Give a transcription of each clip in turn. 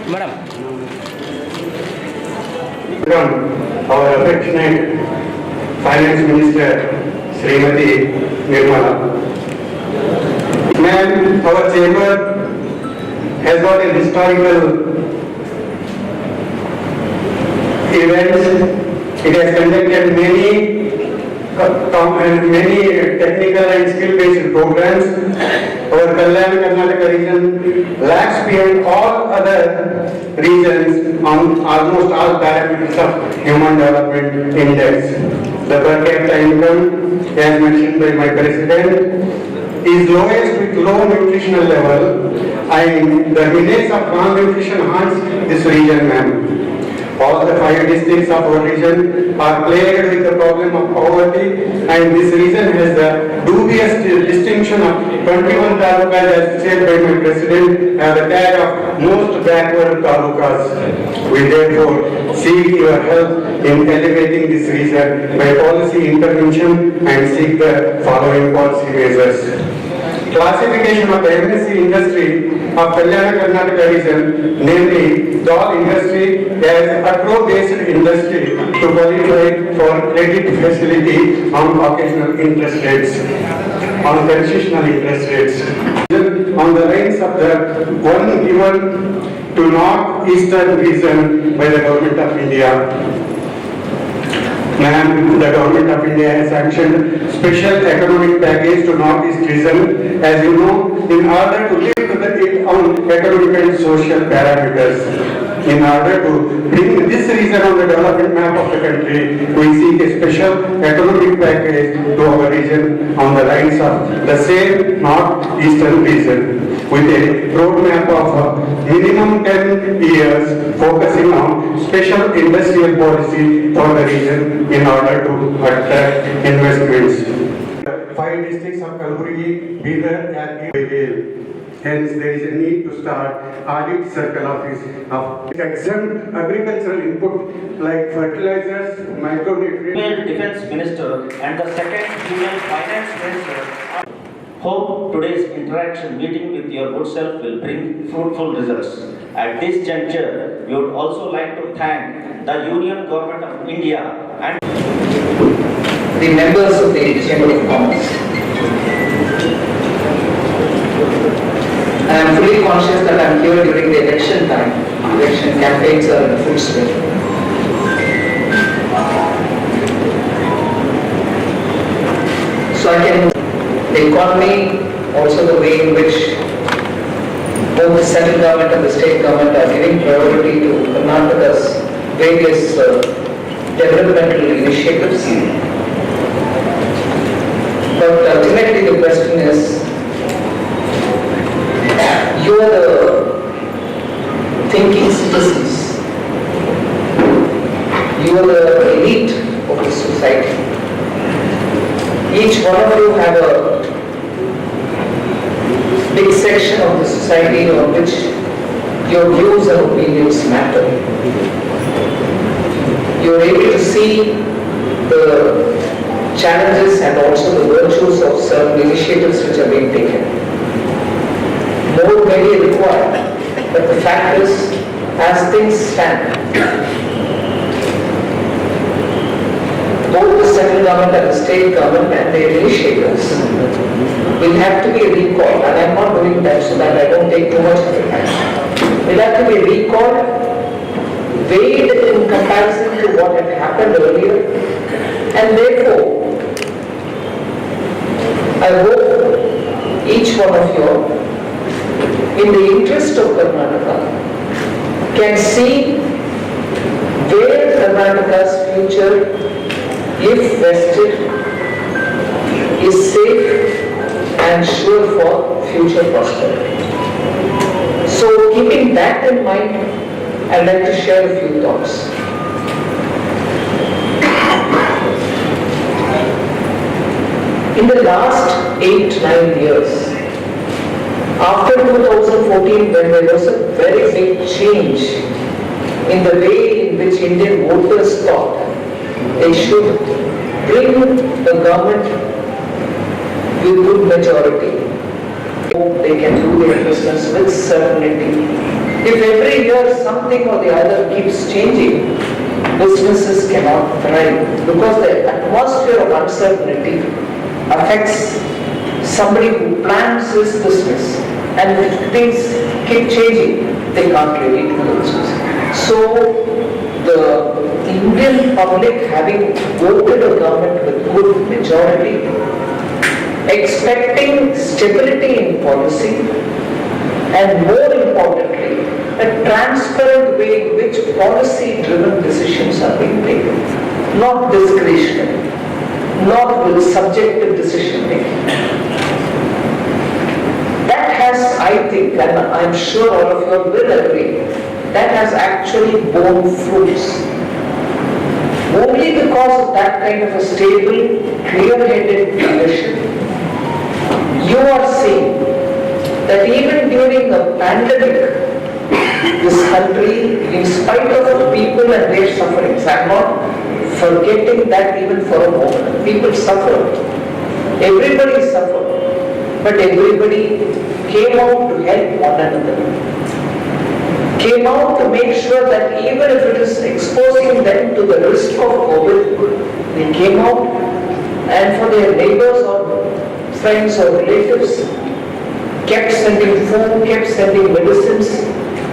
Madam. Our affectionate Finance Minister, Srimati Nirmala. Ma'am, our chamber has got a historical events. It has conducted many technical and skill-based programs. Our Karnataka region lags behind all other regions on almost all parameters of Human Development Index. The per capita income, as mentioned by my president, is lowest with low nutritional level, and the index of malnutrition haunts this region, ma'am. All the 5 districts of our region are plagued with the problem of poverty, and this region has the dubious distinction of 21 talukas, as said by my president, have the tag of most backward talukas. We therefore seek your help in elevating this region by policy intervention and seek the following policy measures. Classification of the MNC industry of Karnataka region, namely doll industry, as agro-based industry to qualify for credit facility on occasional interest rates, on concessional interest rates. On the lines of the one given to northeastern region by the Government of India. Ma'am, the Government of India has sanctioned special economic package to Northeast region, as you know, in order to lift it on economic and social parameters. In order to bring this region on the development map of the country, we seek a special economic package to our region on the lines of the same Northeastern region, with a roadmap of minimum 10 years focusing on special industrial policy for the region in order to attract investments. 5 districts of Kalburgi, Bidar and Bidar. Hence, there is a need to start audit circle office of exempt agricultural input like fertilizers, micronutrients. Female Defense Minister and the second female Finance Minister. Hope today's interaction meeting with your good self will bring fruitful results. At this juncture, we would also like to thank the Union Government of India and the members of the Chamber of Commerce. I am fully conscious that I am here during the election time. Election campaigns are in full swing. So I can, the economy, also the way in which both the central government and the state government are giving priority to Karnataka's various developmental initiatives. But ultimately the question is, you are the thinking citizens. You are the elite of the society. Each one of you have a big section of the society on which your views and opinions matter. You are able to see the challenges and also the virtues of certain initiatives which are being taken. More may be required, but the fact is, as things stand, both the central government and the state government and their initiatives will have to be recalled, and I am not doing that so that I don't take too much of your time. Will have to be recalled, weighed in comparison to what had happened earlier, and therefore, I hope each one of you, in the interest of Karnataka, can see where Karnataka's future, if vested, is safe and sure for future prosperity. So, keeping that in mind, I'd like to share a few thoughts. In the last 8-9 years, after 2014, when there was a very big change in the way in which Indian voters thought they should bring the government with good majority, they can do their business with certainty. If every year something or the other keeps changing, businesses cannot thrive because the atmosphere of uncertainty affects somebody who plans his business, and if things keep changing, they can't really do the business. So the Indian public, having voted a government with good majority, expecting stability in policy, and more importantly, a transparent way in which policy-driven decisions are being taken, not discretionary, not with subjective decision making. That has, I think, and I'm sure all of you will agree, that has actually borne fruits. Only because of that kind of a stable, clear-headed leadership, you are seeing that even during the pandemic, this country, in spite of the people and their sufferings, I'm not forgetting that even for a moment. People suffered. Everybody suffered. But everybody came out to help one another. Came out to make sure that even if it is exposing them to the risk of COVID, they came out, and for their neighbors or friends or relatives, kept sending food, kept sending medicines,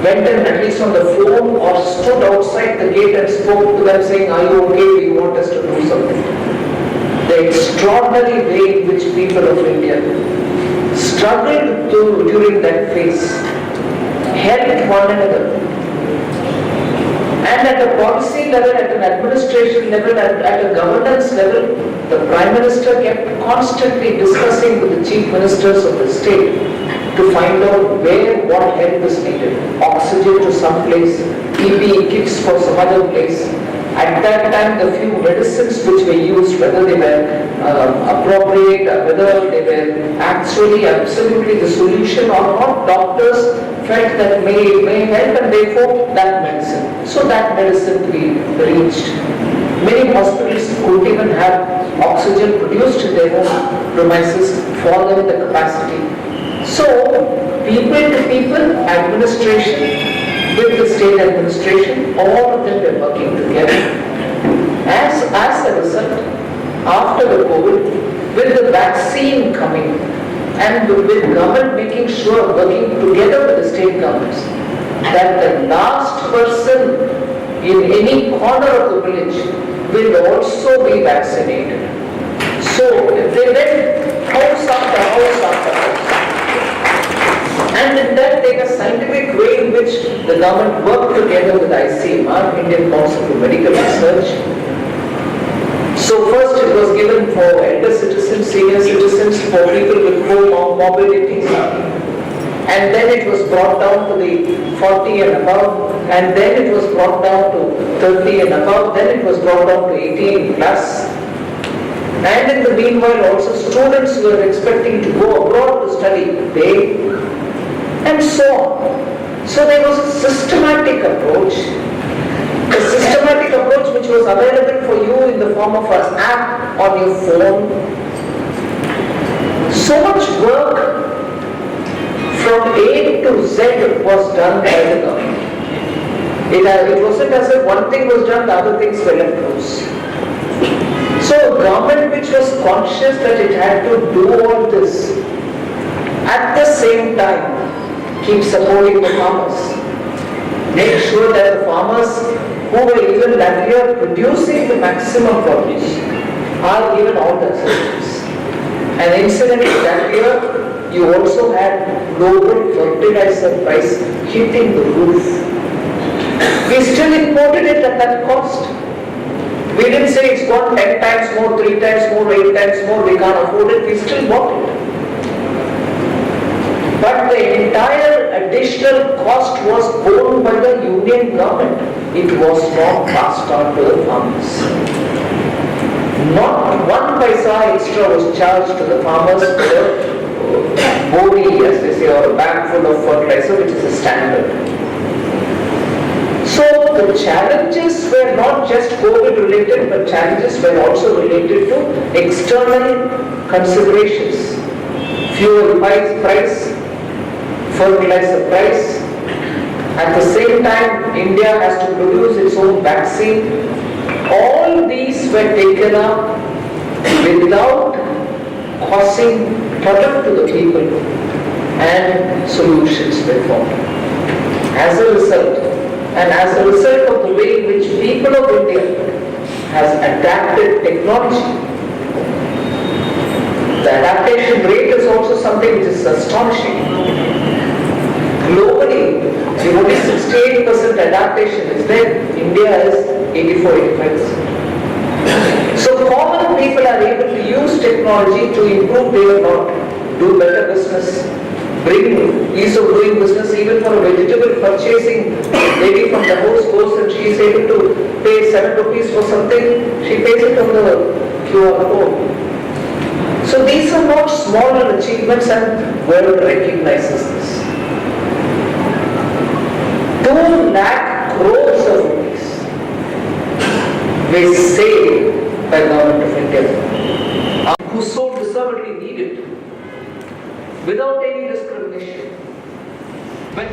went in at least on the phone or stood outside the gate and spoke to them saying, "Are you okay? Do you want us to do something?" The extraordinary way in which people of India struggled during that phase, helped one another. And at a policy level, at an administration level, at a governance level, the Prime Minister kept constantly discussing with the Chief Ministers of the state to find out where what help is needed. Oxygen to some place, PPE kits for some other place. At that time, the few medicines which were used, whether they were appropriate, or whether they were actually absolutely the solution or not, doctors felt that may help, and therefore that medicine. So that medicine we reached. Many hospitals couldn't even have oxygen produced in their own premises for them the capacity. So, people to people, administration, with the state administration, all of them were working together. As a result, after the COVID, with the vaccine coming, and with government making sure, working together with the state governments, that the last person in any corner of the village will also be vaccinated. So, they went house after house after house. And in that, take a scientific way in which the government worked together with ICMR, Indian Council for Medical Research. So first it was given for elder citizens, senior citizens, for people with comorbidities. And then it was brought down to the 40 and above, and then it was brought down to 30 and above, then it was brought down to 18 plus. And in the meanwhile also students who were expecting to go abroad to study, they, and so on. So there was a systematic approach which was available for you in the form of an app on your phone. So much work from A to Z was done by the government. It wasn't as if one thing was done, the other things fell in place. So a government which was conscious that it had to do all this, at the same time keep supporting the farmers. Make sure that the farmers who were even that year producing the maximum produce are given all the assistance. And incidentally that year you also had global fertilizer price hitting the roof. We still imported it at that cost. We didn't say it's gone 10 times more, 3 times more, 8 times more, we can't afford it, we still bought it. But the entire additional cost was borne by the union government. It was not passed on to the farmers. Not one paisa extra was charged to the farmers for a body, as they say, or a bag full of fertilizer, which is a standard. So the challenges were not just COVID related, but challenges were also related to external considerations. Fuel price, fertilizer price, At the same time, India has to produce its own vaccine. All these were taken up without causing trouble to the people, and solutions were found. As a result of the way in which people of India has adapted technology, the adaptation rate is also something which is astonishing. Globally, the only 68% adaptation is there. India is 84-85%. So common people are able to use technology to improve their lot, do better business, bring ease of doing business. Even for a vegetable purchasing, lady from the house goes and she is able to pay 7 rupees for something, she pays it on the QR code. So these are not small achievements, and world recognizes this. 2 lakh crores of rupees were saved by Government of India, who so deservedly need it, without any discrimination. When